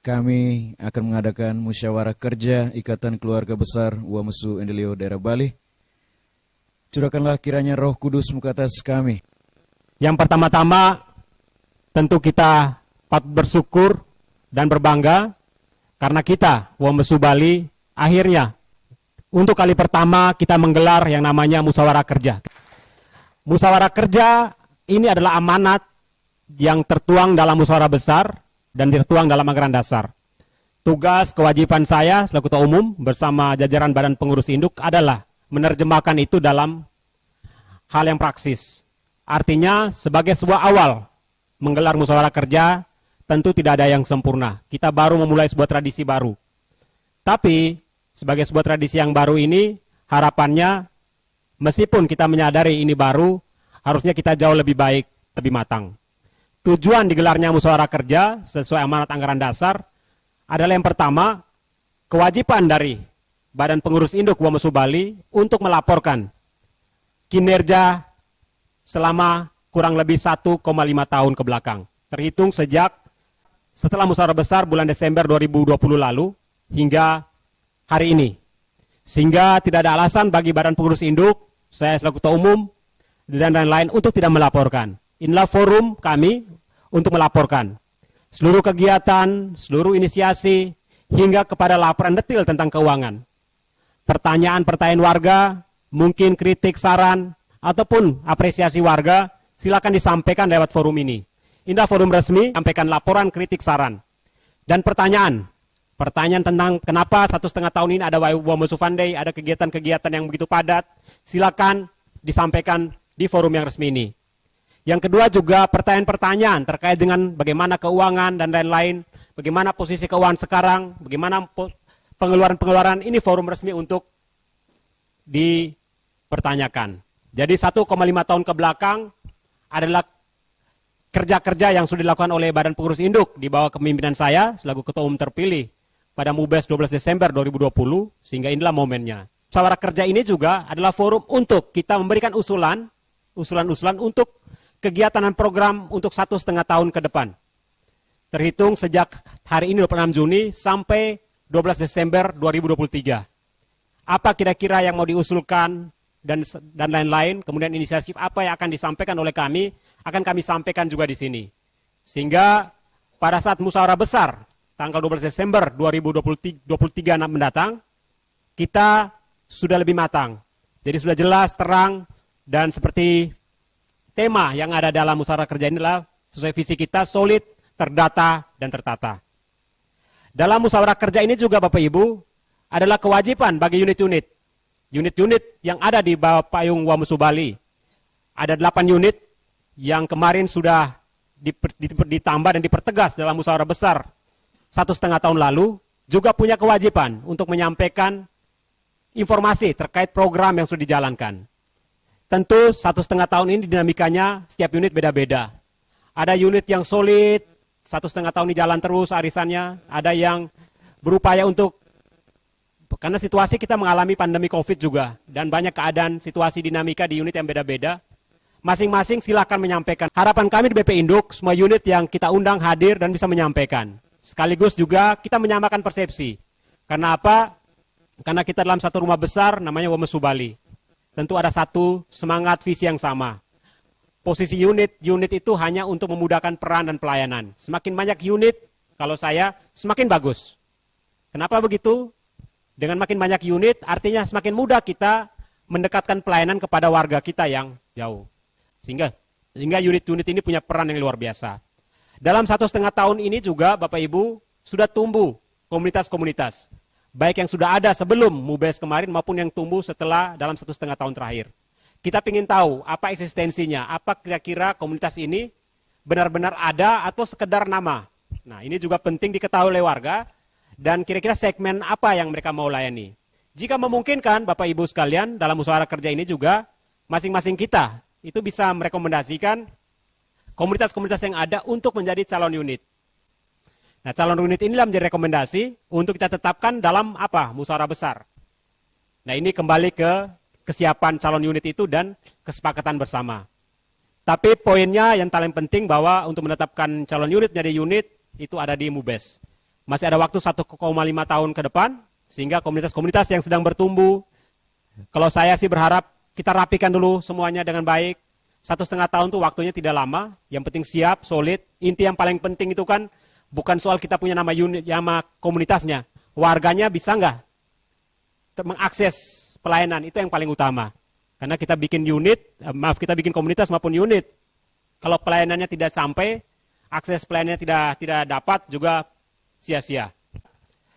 kami akan mengadakan musyawarah kerja Ikatan Keluarga Besar Uamusu Endelio Daerah Bali. Curahkanlah kiranya Roh Kudus muka atas kami. Yang pertama-tama tentu kita patut bersyukur dan berbangga karena kita Uamusu Bali akhirnya untuk kali pertama kita menggelar yang namanya musyawarah kerja. Musyawarah kerja ini adalah amanat yang tertuang dalam musyawarah besar dan tertuang dalam anggaran dasar. Tugas kewajiban saya selaku Ketua Umum bersama jajaran Badan Pengurus Induk adalah menerjemahkan itu dalam hal yang praksis. Artinya sebagai sebuah awal menggelar musyawarah kerja tentu tidak ada yang sempurna. Kita baru memulai sebuah tradisi baru. Tapi sebagai sebuah tradisi yang baru ini harapannya meskipun kita menyadari ini baru, harusnya kita jauh lebih baik, lebih matang. Tujuan digelarnya musyawarah kerja sesuai amanat anggaran dasar adalah yang pertama, kewajiban dari Badan Pengurus Induk Uamusu Bali untuk melaporkan kinerja selama kurang lebih 1,5 tahun ke belakang. Terhitung sejak setelah musyawarah besar bulan Desember 2020 lalu hingga hari ini. Sehingga tidak ada alasan bagi Badan Pengurus Induk, saya selaku Ketua Umum, dan lain-lain untuk tidak melaporkan. Inilah forum kami untuk melaporkan seluruh kegiatan, seluruh inisiasi, hingga kepada laporan detail tentang keuangan. Pertanyaan-pertanyaan warga, mungkin kritik, saran, ataupun apresiasi warga, silakan disampaikan lewat forum ini. Inilah forum resmi, sampaikan laporan, kritik, saran. Dan pertanyaan tentang kenapa 1,5 tahun ini ada Uamusu Fund Day, ada kegiatan-kegiatan yang begitu padat, silakan disampaikan di forum yang resmi ini. Yang kedua juga pertanyaan-pertanyaan terkait dengan bagaimana keuangan dan lain-lain, bagaimana posisi keuangan sekarang, bagaimana pengeluaran-pengeluaran, ini forum resmi untuk dipertanyakan. Jadi 1,5 tahun ke belakang adalah kerja-kerja yang sudah dilakukan oleh Badan Pengurus Induk di bawah kepemimpinan saya selaku Ketua Umum terpilih pada MUBES 12 Desember 2020, sehingga inilah momennya. Musyawarah kerja ini juga adalah forum untuk kita memberikan usulan untuk kegiatan dan program untuk 1,5 tahun ke depan. Terhitung sejak hari ini 26 Juni sampai 12 Desember 2023. Apa kira-kira yang mau diusulkan dan lain-lain, kemudian inisiatif apa yang akan disampaikan oleh kami, akan kami sampaikan juga di sini. Sehingga pada saat musyawarah besar, tanggal 12 Desember 2023 mendatang, kita sudah lebih matang. Jadi sudah jelas, terang, dan seperti tema yang ada dalam musyawarah kerja ini adalah sesuai visi kita, solid, terdata, dan tertata. Dalam musyawarah kerja ini juga Bapak Ibu, adalah kewajiban bagi unit-unit yang ada di bawah payung Uamusu Bali. Ada 8 unit yang kemarin sudah ditambah dan dipertegas dalam musyawarah besar 1,5 tahun lalu, juga punya kewajiban untuk menyampaikan informasi terkait program yang sudah dijalankan. Tentu 1,5 tahun ini dinamikanya setiap unit beda-beda. Ada unit yang solid, 1,5 tahun ini jalan terus arisannya. Ada yang berupaya untuk, karena situasi kita mengalami pandemi COVID juga, dan banyak keadaan situasi dinamika di unit yang beda-beda. Masing-masing silakan menyampaikan. Harapan kami di BP Induk, semua unit yang kita undang hadir dan bisa menyampaikan. Sekaligus juga kita menyamakan persepsi. Karena apa? Karena kita dalam satu rumah besar namanya Uamusu Bali. Tentu ada satu semangat visi yang sama. Posisi unit itu hanya untuk memudahkan peran dan pelayanan. Semakin banyak unit, kalau saya, semakin bagus. Kenapa begitu? Dengan makin banyak unit, artinya semakin mudah kita mendekatkan pelayanan kepada warga kita yang jauh. Sehingga unit-unit ini punya peran yang luar biasa. Dalam 1,5 tahun ini juga Bapak Ibu sudah tumbuh komunitas-komunitas. Baik yang sudah ada sebelum MUBES kemarin maupun yang tumbuh setelah dalam 1,5 tahun terakhir. Kita ingin tahu apa eksistensinya, apa kira-kira komunitas ini benar-benar ada atau sekedar nama. Nah, ini juga penting diketahui oleh warga dan kira-kira segmen apa yang mereka mau layani. Jika memungkinkan Bapak Ibu sekalian dalam musyawarah kerja ini juga masing-masing kita itu bisa merekomendasikan komunitas-komunitas yang ada untuk menjadi calon unit. Nah, calon unit inilah menjadi rekomendasi untuk kita tetapkan dalam apa? Musyawarah besar. Nah, ini kembali ke kesiapan calon unit itu dan kesepakatan bersama. Tapi poinnya yang paling penting bahwa untuk menetapkan calon unit menjadi unit itu ada di MUBES. masih ada waktu 1,5 tahun ke depan, sehingga komunitas-komunitas yang sedang bertumbuh, kalau saya sih berharap kita rapikan dulu semuanya dengan baik. 1,5 tahun tuh waktunya tidak lama, yang penting siap, solid. Inti yang paling penting itu kan bukan soal kita punya nama unit, nama komunitasnya. Warganya bisa nggak mengakses pelayanan, itu yang paling utama. Karena kita bikin kita bikin komunitas maupun unit. Kalau pelayanannya tidak sampai, akses pelayanannya tidak dapat, juga sia-sia.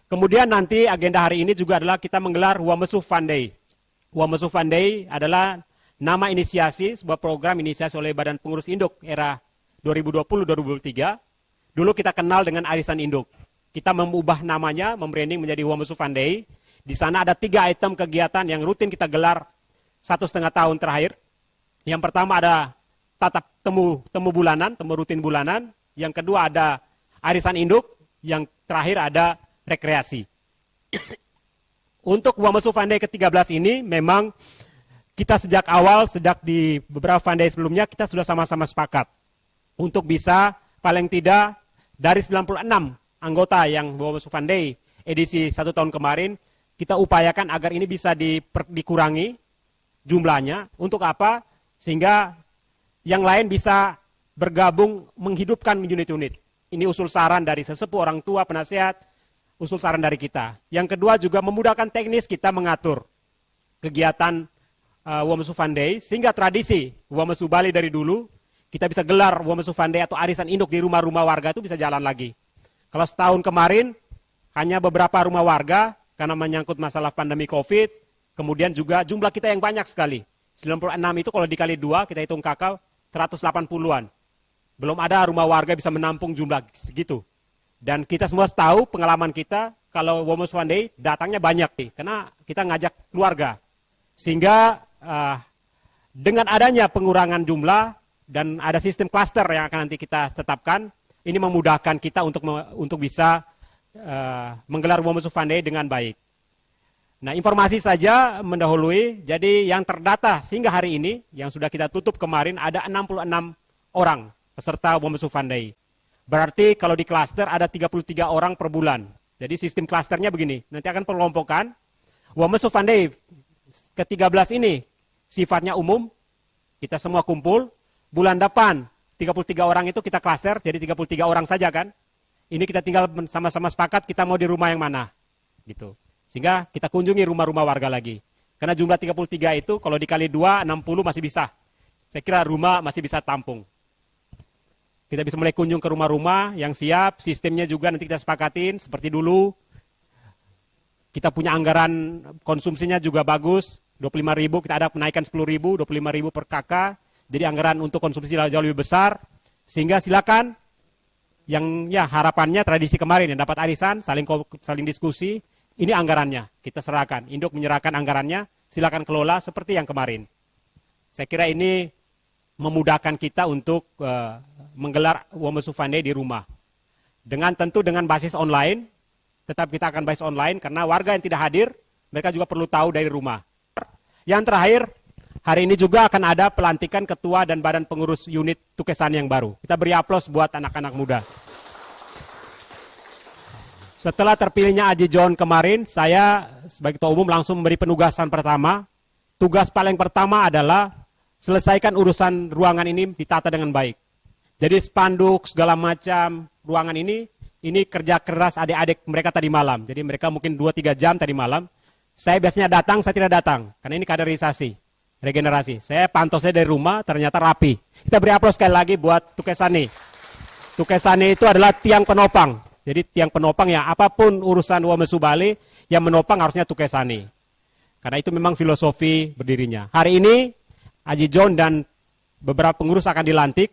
Kemudian nanti agenda hari ini juga adalah kita menggelar Wamesu Fund Day. Wamesu Fund Day adalah nama inisiasi, sebuah program inisiasi oleh Badan Pengurus Induk era 2020-2023. Dulu kita kenal dengan Arisan Induk. Kita mengubah namanya, membranding menjadi Wamesu Fund Day. Di sana ada 3 item kegiatan yang rutin kita gelar 1,5 tahun terakhir. Yang pertama ada tatap temu bulanan, temu rutin bulanan. Yang kedua ada Arisan Induk. Yang terakhir ada rekreasi. Untuk Wamesu Fund Day ke-13 ini memang kita sejak awal, sejak di beberapa Fund Day sebelumnya, kita sudah sama-sama sepakat untuk bisa paling tidak dari 96 anggota yang Wamesu Fund Day edisi 1 tahun kemarin, kita upayakan agar ini bisa dikurangi jumlahnya. Untuk apa? Sehingga yang lain bisa bergabung menghidupkan unit-unit. Ini usul saran dari sesepuh, orang tua, penasehat, usul saran dari kita. Yang kedua juga memudahkan teknis kita mengatur kegiatan Wamesu Fund Day, sehingga tradisi Wamesu Bali dari dulu, kita bisa gelar Wamesu Fund Day atau Arisan Induk di rumah-rumah warga itu bisa jalan lagi. Kalau setahun kemarin, hanya beberapa rumah warga, karena menyangkut masalah pandemi COVID, kemudian juga jumlah kita yang banyak sekali. 96 itu kalau dikali 2, kita hitung kakak, 180-an. Belum ada rumah warga bisa menampung jumlah segitu. Dan kita semua tahu pengalaman kita, kalau Wamesu Fund Day datangnya banyak, karena kita ngajak keluarga. Sehingga dengan adanya pengurangan jumlah dan ada sistem klaster yang akan nanti kita tetapkan, ini memudahkan kita untuk bisa menggelar Wamesu Fund Day dengan baik. Nah, informasi saja mendahului, jadi yang terdata sehingga hari ini, yang sudah kita tutup kemarin, ada 66 orang peserta Wamesu Fund Day. Berarti kalau di klaster ada 33 orang per bulan. Jadi sistem klasternya begini, nanti akan pengelompokan. Wamesu Fund Day ke-13 ini sifatnya umum, kita semua kumpul. Bulan depan 33 orang itu kita klaster, jadi 33 orang saja kan. Ini kita tinggal sama-sama sepakat kita mau di rumah yang mana. Gitu. Sehingga kita kunjungi rumah-rumah warga lagi. Karena jumlah 33 itu kalau dikali 2, 60 masih bisa. Saya kira rumah masih bisa tampung. Kita bisa mulai kunjung ke rumah-rumah yang siap, sistemnya juga nanti kita sepakatin seperti dulu. Kita punya anggaran konsumsinya juga bagus, 25.000, kita ada penaikan 10.000, 25.000 per kakak. Jadi anggaran untuk konsumsi jauh lebih besar. Sehingga silakan yang ya harapannya tradisi kemarin yang dapat arisan, saling diskusi, ini anggarannya, kita serahkan. Induk menyerahkan anggarannya, silakan kelola seperti yang kemarin. Saya kira ini memudahkan kita untuk menggelar Wamesu Fund Day di rumah. Tentu dengan basis online, tetap kita akan basis online karena warga yang tidak hadir, mereka juga perlu tahu dari rumah. Yang terakhir, hari ini juga akan ada pelantikan ketua dan badan pengurus unit Tukesan yang baru. Kita beri aplaus buat anak-anak muda. Setelah terpilihnya Aji John kemarin, saya sebagai ketua umum langsung memberi penugasan pertama. Tugas paling pertama adalah selesaikan urusan ruangan ini ditata dengan baik. Jadi spanduk segala macam ruangan ini kerja keras adik-adik mereka tadi malam. Jadi mereka mungkin 2-3 jam tadi malam. Saya biasanya datang, saya tidak datang. Karena ini kaderisasi, regenerasi. Saya pantau saya dari rumah, ternyata rapi. Kita beri aplaus sekali lagi buat Tukesani. Tukesani itu adalah tiang penopang. Jadi tiang penopang ya, apapun urusan Wamesu Bali, yang menopang harusnya Tukesani. Karena itu memang filosofi berdirinya. Hari ini, Aji John dan beberapa pengurus akan dilantik,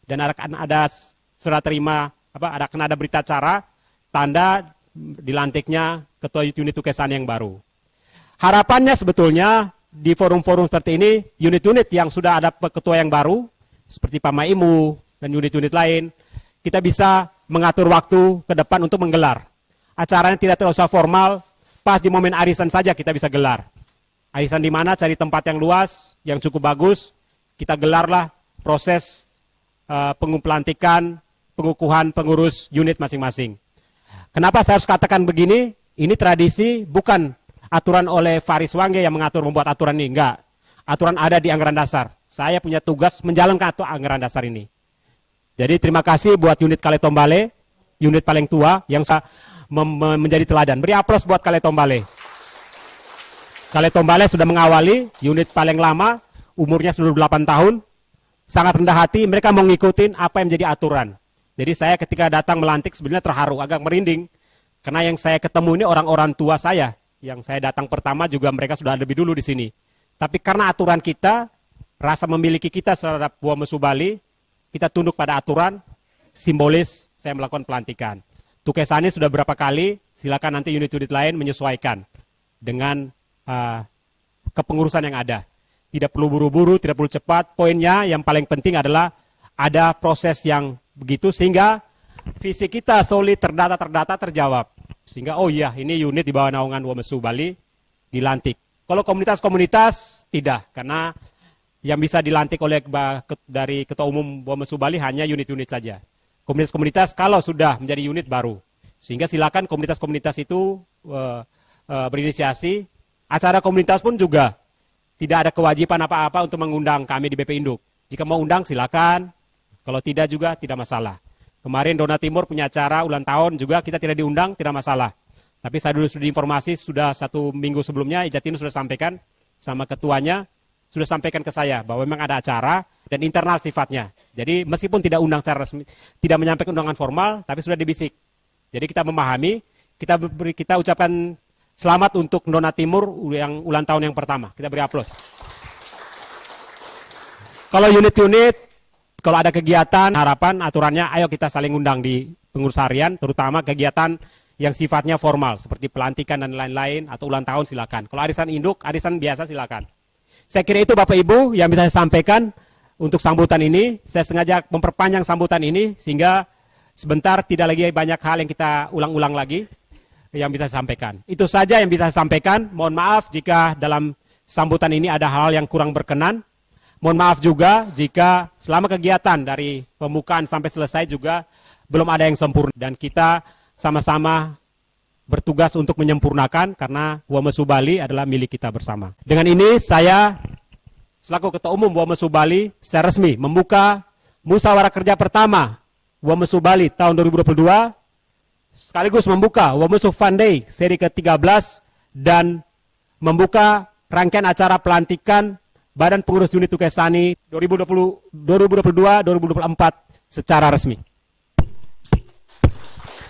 dan akan ada serah terima, akan ada berita acara, tanda dilantiknya ketua unit Tukesani yang baru. Harapannya sebetulnya, di forum-forum seperti ini, unit-unit yang sudah ada ketua yang baru, seperti Pak Maimu dan unit-unit lain, kita bisa mengatur waktu ke depan untuk menggelar. Acaranya tidak terlalu formal, pas di momen arisan saja kita bisa gelar. Arisan di mana, cari tempat yang luas, yang cukup bagus, kita gelarlah proses pengukuhan pengurus unit masing-masing. Kenapa saya harus katakan begini? Ini tradisi, bukan aturan oleh Faris Wangge yang membuat aturan ini. Enggak. Aturan ada di anggaran dasar. Saya punya tugas menjalankan anggaran dasar ini. Jadi terima kasih buat unit Kale Tombale, unit paling tua yang menjadi teladan. Beri aplaus buat Kale Tombale. Kale Tombale sudah mengawali, unit paling lama, umurnya sudah 8 tahun, sangat rendah hati, mereka mau ngikutin apa yang menjadi aturan. Jadi saya ketika datang melantik sebenarnya terharu, agak merinding. Karena yang saya ketemu ini orang-orang tua saya. Yang saya datang pertama juga mereka sudah lebih dulu di sini. Tapi karena aturan kita, rasa memiliki kita terhadap Buah Mesu Bali, kita tunduk pada aturan, simbolis saya melakukan pelantikan. Tukesani sudah berapa kali, silakan nanti unit-unit lain menyesuaikan dengan kepengurusan yang ada. Tidak perlu buru-buru, tidak perlu cepat. Poinnya yang paling penting adalah ada proses yang begitu sehingga visi kita solid, terdata, terjawab. Sehingga oh iya ini unit di bawah naungan Buah Mesu Bali dilantik. Kalau komunitas-komunitas tidak, karena yang bisa dilantik oleh dari Ketua Umum Buah Mesu Bali hanya unit-unit saja. Komunitas-komunitas kalau sudah menjadi unit baru. Sehingga silakan komunitas-komunitas itu berinisiasi. Acara komunitas pun juga tidak ada kewajiban apa-apa untuk mengundang kami di BP Induk. Jika mau undang silakan. Kalau tidak juga tidak masalah. Kemarin Dona Timur punya acara ulang tahun juga kita tidak diundang, tidak masalah. Tapi saya dulu sudah informasi, sudah 1 minggu sebelumnya Ijatinu sudah sampaikan sama ketuanya, sudah sampaikan ke saya bahwa memang ada acara dan internal sifatnya. Jadi meskipun tidak undang secara resmi, tidak menyampaikan undangan formal, tapi sudah dibisik. Jadi kita memahami, kita ucapkan selamat untuk Dona Timur yang ulang tahun yang pertama. Kita beri aplaus. Kalau unit-unit, kalau ada kegiatan, harapan, aturannya, ayo kita saling undang di pengurus harian, terutama kegiatan yang sifatnya formal, seperti pelantikan dan lain-lain, atau ulang tahun silakan. Kalau arisan induk, arisan biasa silakan. Saya kira itu Bapak Ibu yang bisa saya sampaikan untuk sambutan ini. Saya sengaja memperpanjang sambutan ini, sehingga sebentar tidak lagi banyak hal yang kita ulang-ulang lagi, yang bisa saya sampaikan. Itu saja yang bisa saya sampaikan. Mohon maaf jika dalam sambutan ini ada hal yang kurang berkenan. Mohon maaf juga jika selama kegiatan dari pembukaan sampai selesai juga belum ada yang sempurna. Dan kita sama-sama bertugas untuk menyempurnakan karena Buah Mesu Bali adalah milik kita bersama. Dengan ini saya selaku Ketua Umum Buah Mesu Bali secara resmi membuka musyawarah kerja pertama Buah Mesu Bali tahun 2022 sekaligus membuka Buah Mesu Fun Day seri ke-13 dan membuka rangkaian acara pelantikan Badan Pengurus Unit Tukesani 2022-2024 secara resmi.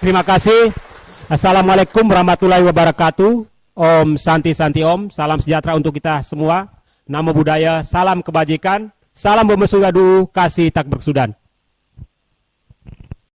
Terima kasih. Assalamualaikum warahmatullahi wabarakatuh. Om Santi Santi Om. Salam sejahtera untuk kita semua. Namo Buddhaya, salam kebajikan. Salam Buah Mesu Gadu, kasih tak berkesudahan.